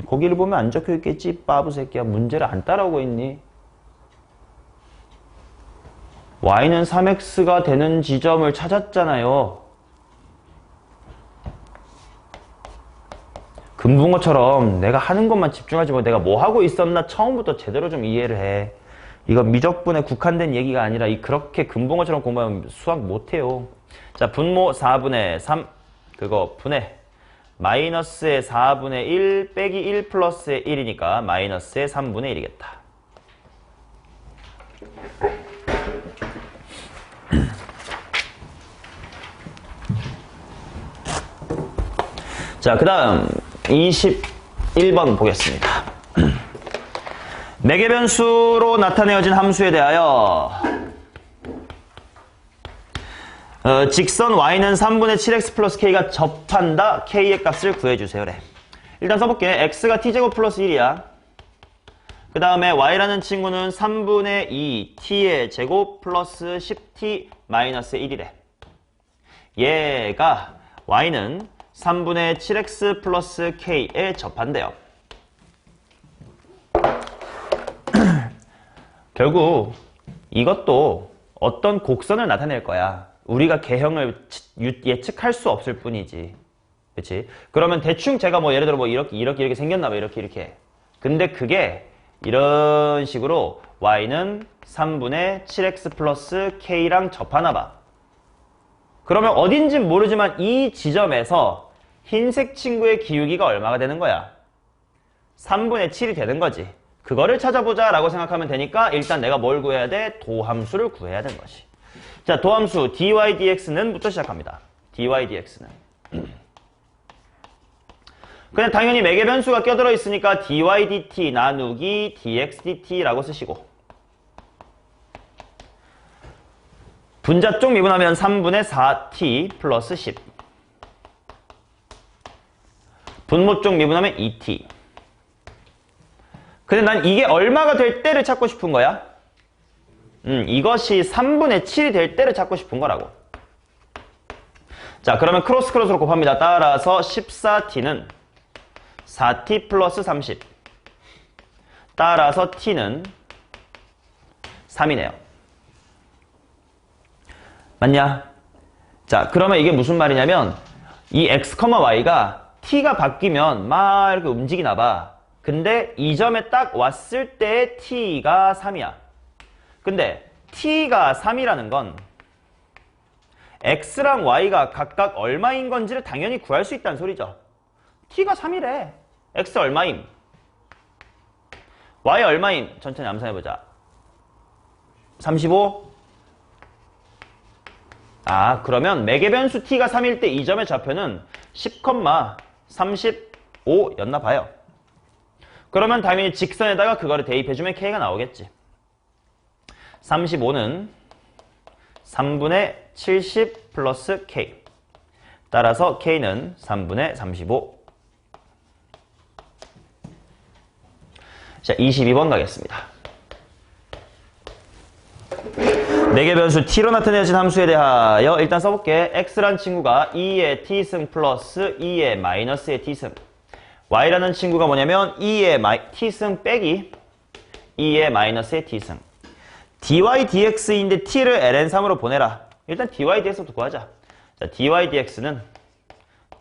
거기를 보면 안 적혀있겠지. 바보 새끼야. 문제를 안 따라오고 있니? y는 3x가 되는 지점을 찾았잖아요. 금붕어처럼 내가 하는 것만 집중하지 말고 내가 뭐 하고 있었나 처음부터 제대로 좀 이해를 해. 이거 미적분에 국한된 얘기가 아니라 그렇게 금붕어처럼 공부하면 수학 못해요. 자, 분모 4분의 3 그거 분해 마이너스의 4분의 1 빼기 1 플러스의 1이니까 마이너스의 3분의 1이겠다. 자, 그 다음 21번 보겠습니다. 매개변수로 나타내어진 함수에 대하여 직선 y는 3분의 7x 플러스 k가 접한다. k의 값을 구해주세요. 그래. 일단 써볼게. x가 t제곱 플러스 1이야. 그 다음에 y라는 친구는 3분의 2 t의 제곱 플러스 10t 마이너스 1이래. 얘가 y는 3분의 7x 플러스 k에 접한대요. 결국 이것도 어떤 곡선을 나타낼 거야. 우리가 개형을 예측할 수 없을 뿐이지. 그치? 그러면 대충 제가 뭐 예를 들어 뭐 이렇게 생겼나 봐. 이렇게. 근데 그게 이런 식으로 y는 3분의 7x 플러스 k랑 접하나 봐. 그러면 어딘진 모르지만 이 지점에서 흰색 친구의 기울기가 얼마가 되는 거야? 3분의 7이 되는 거지. 그거를 찾아보자 라고 생각하면 되니까 일단 내가 뭘 구해야 돼? 도함수를 구해야 되는 거지. 자, 도함수 dy dx는 부터 시작합니다. dy dx는 그냥 당연히 매개변수가 껴들어 있으니까 dy dt 나누기 dx dt라고 쓰시고, 분자 쪽 미분하면 3분의 4t 플러스 10, 분모 쪽 미분하면 2t. 근데 난 이게 얼마가 될 때를 찾고 싶은 거야? 이것이 3분의 7이 될 때를 찾고 싶은 거라고. 자, 그러면 크로스 크로스로 곱합니다. 따라서 14t는 4t 플러스 30. 따라서 t는 3이네요. 맞냐? 자, 그러면 이게 무슨 말이냐면 이 x, y가 t가 바뀌면 막 이렇게 움직이나 봐. 근데 이 점에 딱 왔을 때 t가 3이야. 근데 t가 3이라는 건 x랑 y가 각각 얼마인 건지를 당연히 구할 수 있다는 소리죠. t가 3이래. x 얼마임? y 얼마임? 천천히 암산해보자. 35? 아, 그러면 매개변수 t가 3일 때 이 점의 좌표는 10,35였나 봐요. 그러면 당연히 직선에다가 그거를 대입해주면 k가 나오겠지. 35는 3분의 70 플러스 k. 따라서 k는 3분의 35. 자, 22번 가겠습니다. 4개 변수 t로 나타내진 함수에 대하여 일단 써볼게. x란 친구가 2의 t승 플러스 2의 마이너스의 t승. y라는 친구가 뭐냐면 2의 t승 빼기 2의 마이너스의 t승. dy dx인데 t를 ln3으로 보내라. 일단 dy dx부터 구하자. 자, dy dx는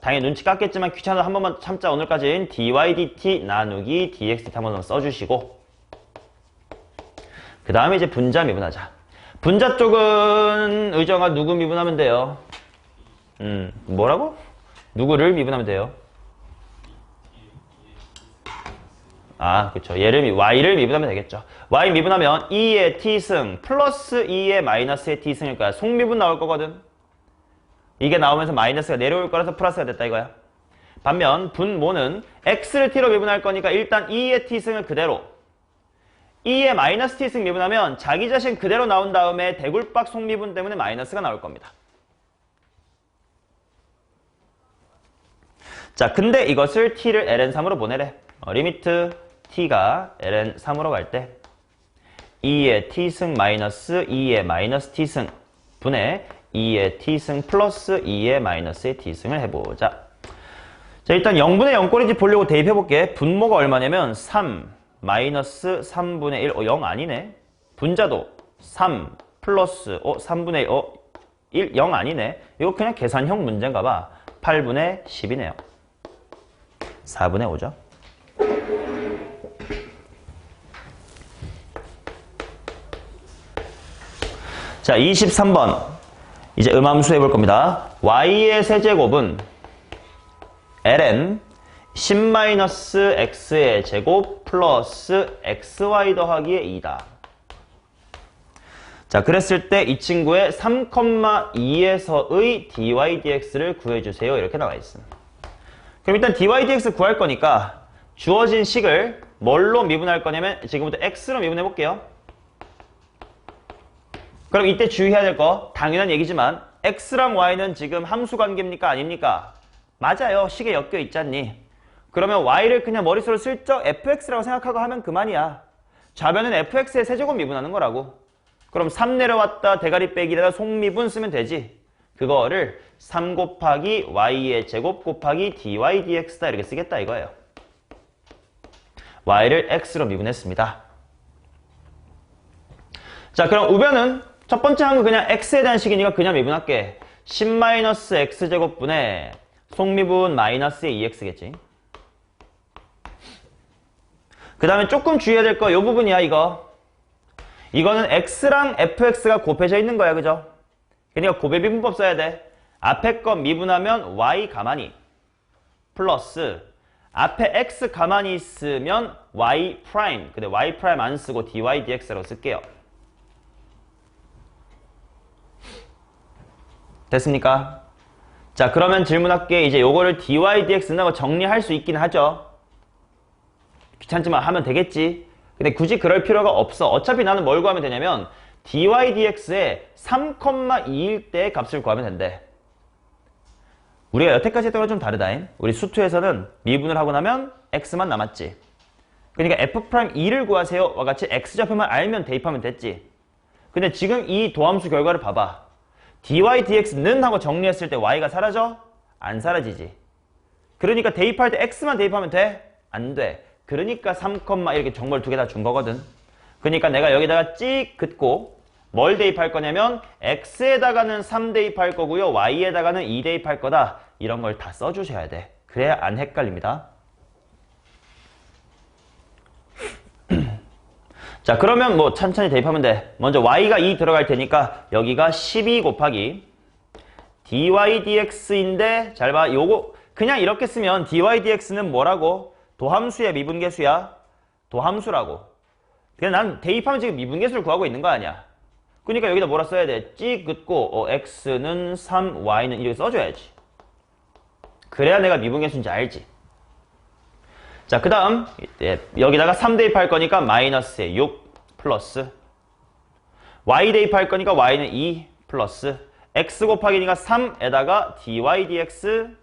당연히 눈치 깠겠지만 귀찮아서 한 번만 참자. 오늘까지는 dy dt 나누기 dx dt 한번 써주시고, 그 다음에 이제 분자 미분하자. 분자 쪽은 의정아 누구 미분하면 돼요? 뭐라고? 누구를 미분하면 돼요? 아, 그쵸. y를 미분하면 되겠죠. y 미분하면 2의 t승 플러스 2의 마이너스의 t승일 거야. 속미분 나올 거거든. 이게 나오면서 마이너스가 내려올 거라서 플러스가 됐다 이거야. 반면 분모는 x를 t로 미분할 거니까 일단 2의 t승을 그대로, 2의 마이너스 t승 미분하면 자기 자신 그대로 나온 다음에 대굴박 속미분 때문에 마이너스가 나올 겁니다. 자, 근데 이것을 t를 ln3으로 보내래. 리미트 t가 ln3으로 갈 때 2의 t승 마이너스 2의 마이너스 t승 분의 2의 t승 플러스 2의 마이너스의 t승을 해보자. 자, 일단 0분의 0꼴인지 보려고 대입해볼게. 분모가 얼마냐면 3 마이너스 3분의 1, 0 아니네. 분자도 3 플러스 3분의 1, 0 아니네. 이거 그냥 계산형 문제인가 봐. 8분의 10이네요. 4분의 5죠. 자, 23번. 이제 음함수 해볼 겁니다. y의 세제곱은 ln 10-x의 제곱 플러스 xy 더하기의 2다. 자, 그랬을 때 이 친구의 3,2에서의 dy dx를 구해주세요. 이렇게 나와 있습니다. 그럼 일단 dy dx 구할 거니까 주어진 식을 뭘로 미분할 거냐면 지금부터 x로 미분해 볼게요. 그럼 이때 주의해야 될 거 당연한 얘기지만 x랑 y는 지금 함수 관계입니까? 아닙니까? 맞아요. 식에 엮여 있잖니. 그러면 y를 그냥 머릿속으로 슬쩍 fx라고 생각하고 하면 그만이야. 좌변은 fx의 세제곱 미분하는 거라고. 그럼 3 내려왔다 대가리 빼기에다 속미분 쓰면 되지. 그거를 3 곱하기 y의 제곱 곱하기 dy dx다 이렇게 쓰겠다 이거예요. y를 x로 미분했습니다. 자, 그럼 우변은 첫 번째 한 거 그냥 x에 대한 식이니까 그냥 미분할게. 10-x제곱분의 속미분 마이너스의 2x겠지. 그 다음에 조금 주의해야 될 거 이 부분이야 이거. 이거는 x랑 fx가 곱해져 있는 거야, 그죠? 그러니까 곱의 미분법 써야 돼. 앞에 거 미분하면 y 가만히 플러스 앞에 x 가만히 있으면 y 프라임. 근데 y 프라임 안 쓰고 dy dx라고 쓸게요. 됐습니까? 자, 그러면 질문할게. 이제 요거를 dy dx 쓴다고 정리할 수 있긴 하죠. 귀찮지만 하면 되겠지. 근데 굳이 그럴 필요가 없어. 어차피 나는 뭘 구하면 되냐면 dy dx의 3,2일 때의 값을 구하면 된대. 우리가 여태까지 했던 거랑 좀 다르다잉. 우리 수투에서는 미분을 하고 나면 x만 남았지. 그러니까 f'2를 구하세요 와 같이 x좌표만 알면 대입하면 됐지. 근데 지금 이 도함수 결과를 봐봐. dy dx는 하고 정리했을 때 y가 사라져? 안 사라지지. 그러니까 대입할 때 x만 대입하면 돼? 안 돼. 그러니까 3, 이렇게 정보를 두 개 다 준 거거든. 그러니까 내가 여기다가 찍 긋고 뭘 대입할 거냐면 x에다가는 3 대입할 거고요. y에다가는 2 대입할 거다. 이런 걸 다 써주셔야 돼. 그래야 안 헷갈립니다. 자, 그러면 뭐 천천히 대입하면 돼. 먼저 y가 2 들어갈 테니까 여기가 12 곱하기 dy dx인데 잘 봐. 요거 그냥 이렇게 쓰면 dy dx는 뭐라고? 도함수의 미분계수야. 도함수라고. 그냥 난 대입하면 지금 미분계수를 구하고 있는 거 아니야. 그러니까 여기다 뭐라 써야 돼? 찍 긋고 x는 3, y는 이렇게 써줘야지. 그래야 내가 미분계수인지 알지. 자, 그 다음 여기다가 3 대입할 거니까 마이너스에 6 플러스 y 대입할 거니까 y는 2 플러스 x 곱하기니까 3에다가 dy dx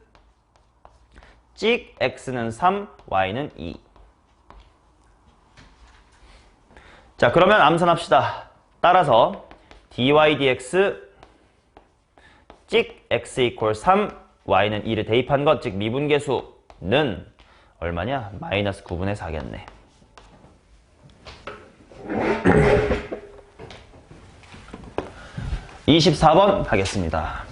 찍 x는 3, y는 2. 자, 그러면 암산합시다. 따라서 dy dx 찍 x 이퀄 3 y는 2를 대입한 것, 즉 미분계수는 얼마냐? 마이너스 9분의 4겠네. (24번) 하겠습니다.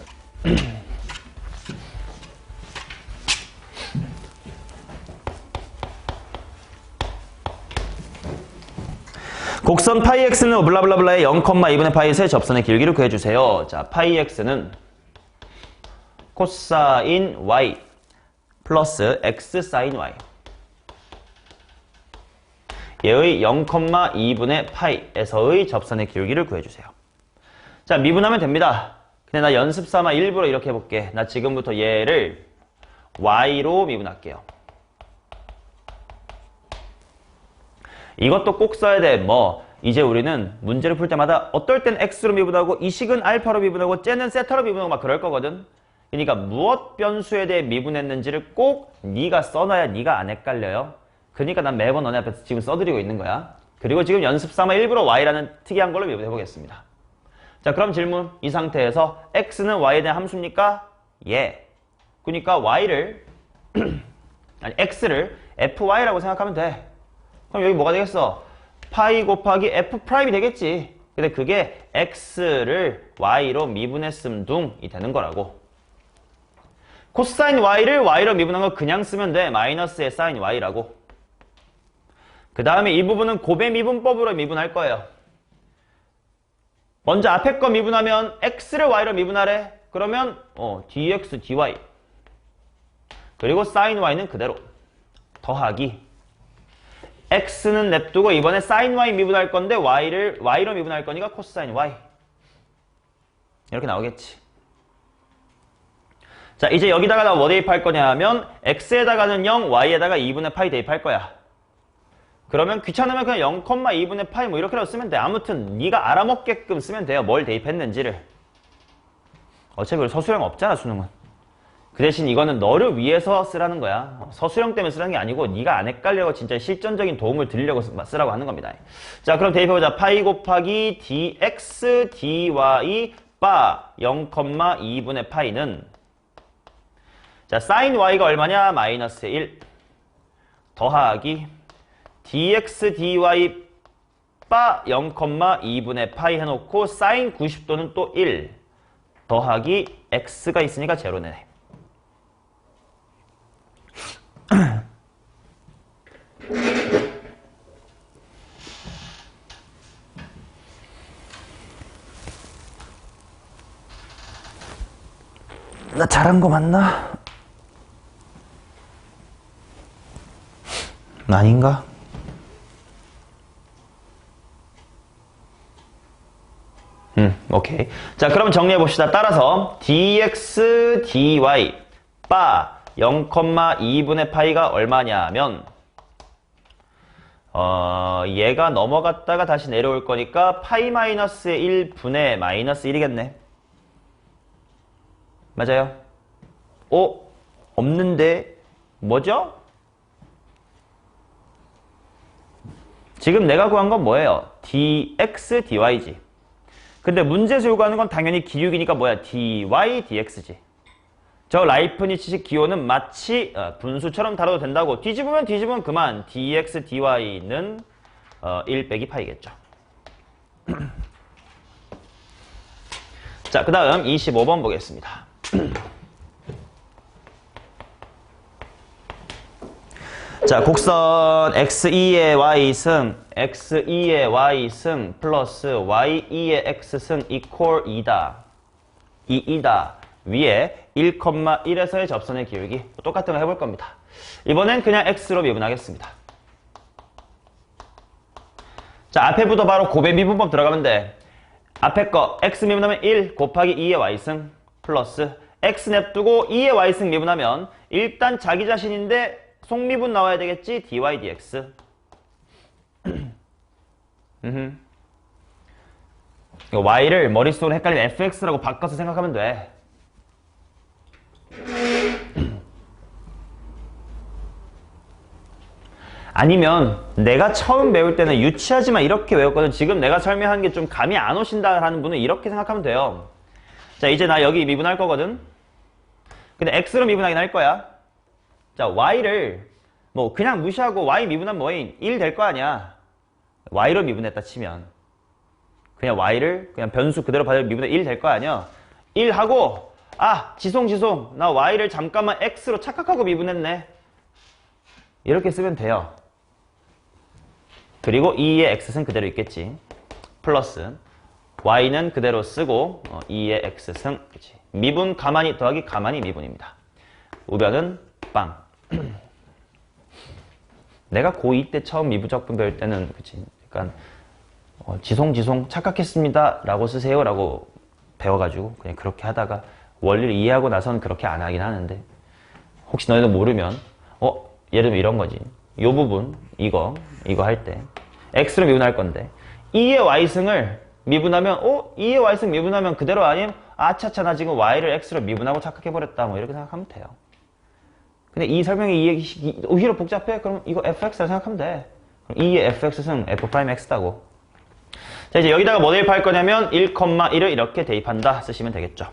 곡선 파이 x는 블라블라블라의 0,2분의 파이에서의 접선의 길기를 구해주세요. 자, 파이 x는 코사인 y 플러스 x 사인 y 얘의 0,2분의 파이에서의 접선의 길기를 구해주세요. 자, 미분하면 됩니다. 근데 나 연습 삼아 일부러 이렇게 해볼게. 나 지금부터 얘를 y로 미분할게요. 이것도 꼭 써야 돼. 이제 우리는 문제를 풀 때마다 어떨 땐 x로 미분하고 이 식은 알파로 미분하고 쟤는 세타로 미분하고 막 그럴 거거든. 그러니까 무엇 변수에 대해 미분했는지를 꼭 네가 써놔야 네가 안 헷갈려요. 그러니까 난 매번 너네 앞에서 지금 써드리고 있는 거야. 그리고 지금 연습 삼아 일부러 y라는 특이한 걸로 미분해 보겠습니다. 자, 그럼 질문. 이 상태에서 x는 y에 대한 함수입니까? 예. 그러니까 y를 아니 x를 fy라고 생각하면 돼. 그럼 여기 뭐가 되겠어? 파이 곱하기 f'이 되겠지. 근데 그게 x를 y로 미분했음 둥이 되는 거라고. 코사인 y를 y로 미분한 거 그냥 쓰면 돼. 마이너스의 사인 y라고. 그 다음에 이 부분은 곱의 미분법으로 미분할 거예요. 먼저 앞에 거 미분하면 x를 y로 미분하래. 그러면 dx dy 그리고 사인 y는 그대로 더하기 x는 냅두고 이번에 사인 y 미분할 건데 y를 y로 미분할 거니까 코사인 y 이렇게 나오겠지. 자, 이제 여기다가 나 뭐 대입할 거냐 하면 x에다가는 0, y에다가 2분의 파이 대입할 거야. 그러면 귀찮으면 그냥 0,2분의 파이 뭐 이렇게라도 쓰면 돼. 아무튼 네가 알아먹게끔 쓰면 돼요. 뭘 대입했는지를. 어차피 서술형 없잖아, 수능은. 그 대신 이거는 너를 위해서 쓰라는 거야. 서술형 때문에 쓰라는 게 아니고 네가 안 헷갈려고 진짜 실전적인 도움을 드리려고 쓰라고 하는 겁니다. 자, 그럼 대입해보자. 파이 곱하기 dx dy 바 0,2분의 파이는 자, 사인 y가 얼마냐? 마이너스 1 더하기 dx dy 바 0,2분의 파이 해놓고 사인 90도는 또 1 더하기 x가 있으니까 제로네. 나 잘한 거 맞나? 아닌가? 오케이. 자, 그럼 정리해봅시다. 따라서 dx dy 바 0,2분의 파이가 얼마냐면 얘가 넘어갔다가 다시 내려올 거니까 파이 마이너스 1분의 마이너스 1이겠네. 맞아요? 없는데 뭐죠? 지금 내가 구한 건 뭐예요? dx dy지. 근데 문제에서 요구하는 건 당연히 기울기니까 뭐야? dy dx지. 저 라이프니츠식 기호는 마치 분수처럼 다뤄도 된다고. 뒤집으면 그만. dx dy는 1 빼기 파이겠죠. 자, 그 다음 25번 보겠습니다. 자, 곡선 x2의 y승 플러스 y2의 x승 이퀄 2다. 2이다. 위에 1,1에서의 접선의 기울기 똑같은 거 해볼 겁니다. 이번엔 그냥 x로 미분하겠습니다. 자, 앞에부터 바로 곱의 미분법 들어가면 돼. 앞에 거 x 미분하면 1 곱하기 2의 y승 플러스 x 냅두고 2의 y승 미분하면 일단 자기 자신인데 속미분 나와야 되겠지? dy dx. 이거 y를 머릿속으로 헷갈리면 fx라고 바꿔서 생각하면 돼. 아니면 내가 처음 배울 때는 유치하지만 이렇게 외웠거든. 지금 내가 설명한 게 좀 감이 안 오신다 하는 분은 이렇게 생각하면 돼요. 자, 이제 나 여기 미분할 거거든. 근데 x로 미분하긴 할 거야. 자, y를 뭐 그냥 무시하고 y 미분하면 뭐인? 1 될 거 아니야. y로 미분했다 치면 그냥 y를 그냥 변수 그대로 받아 미분해 1 될 거 아니야. 1 하고 지송 나 y를 잠깐만 x로 착각하고 미분했네. 이렇게 쓰면 돼요. 그리고 2의 x승 그대로 있겠지. 플러스 y는 그대로 쓰고 2의 x승. 그치. 미분 가만히 더하기 가만히 미분입니다. 우변은 빵. 내가 고2 때 처음 미분적분 배울 때는 그치. 약간 지송 착각했습니다 라고 쓰세요 라고 배워가지고 그냥 그렇게 하다가 원리를 이해하고 나서는 그렇게 안 하긴 하는데, 혹시 너희도 모르면 예를 들면 이런 거지. 요 부분 이거 할 때 x로 미분할 건데 2의 y승을 미분하면 2의 y승 미분하면 그대로 아니면 아차차 나 지금 y를 x로 미분하고 착각해버렸다 뭐 이렇게 생각하면 돼요. 근데 이 설명이 오히려 복잡해? 그럼 이거 fx라 생각하면 돼. 그럼 2의 fx승 f'x다고. 자, 이제 여기다가 뭐 대입할 거냐면 1,1을 이렇게 대입한다 쓰시면 되겠죠.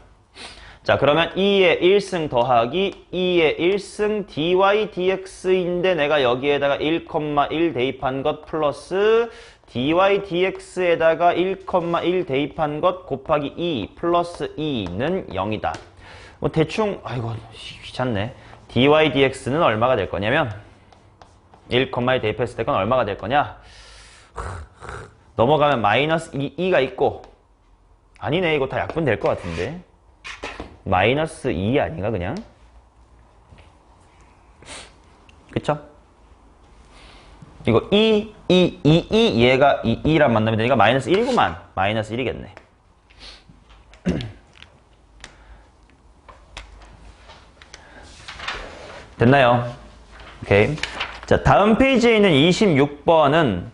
자, 그러면 2의 1승 더하기 2의 1승 dy dx인데 내가 여기에다가 1,1 대입한 것 플러스 dy dx에다가 1,1 대입한 것 곱하기 2 플러스 2는 0이다. 뭐 대충 아이고 귀찮네. dy dx는 얼마가 될 거냐면 1,1 대입했을 때 건 얼마가 될 거냐? 넘어가면 마이너스 2가 있고, 아니네 이거 다 약분 될 것 같은데 마이너스 2 아닌가 그냥? 그쵸? 이거 2 얘가 2랑 만나면 되니까 마이너스 1구만. 마이너스 1이겠네. 됐나요? 오케이. 자, 다음 페이지에 있는 26번은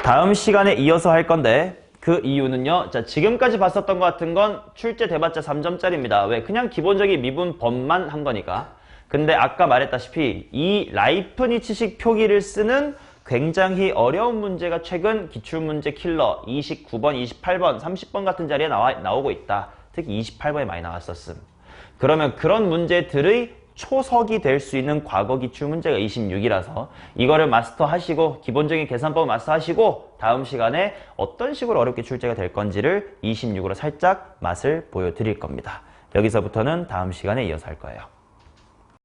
다음 시간에 이어서 할 건데, 그 이유는요. 자, 지금까지 봤었던 것 같은 건 출제 돼봤자 3점짜리입니다. 왜? 그냥 기본적인 미분 법만 한 거니까. 근데 아까 말했다시피 이 라이프니츠식 표기를 쓰는 굉장히 어려운 문제가 최근 기출문제 킬러 29번, 28번, 30번 같은 자리에 나오고 있다. 특히 28번에 많이 나왔었음. 그러면 그런 문제들의 초석이 될 수 있는 과거 기출 문제가 26이라서 이거를 마스터하시고 기본적인 계산법을 마스터하시고 다음 시간에 어떤 식으로 어렵게 출제가 될 건지를 26으로 살짝 맛을 보여드릴 겁니다. 여기서부터는 다음 시간에 이어서 할 거예요.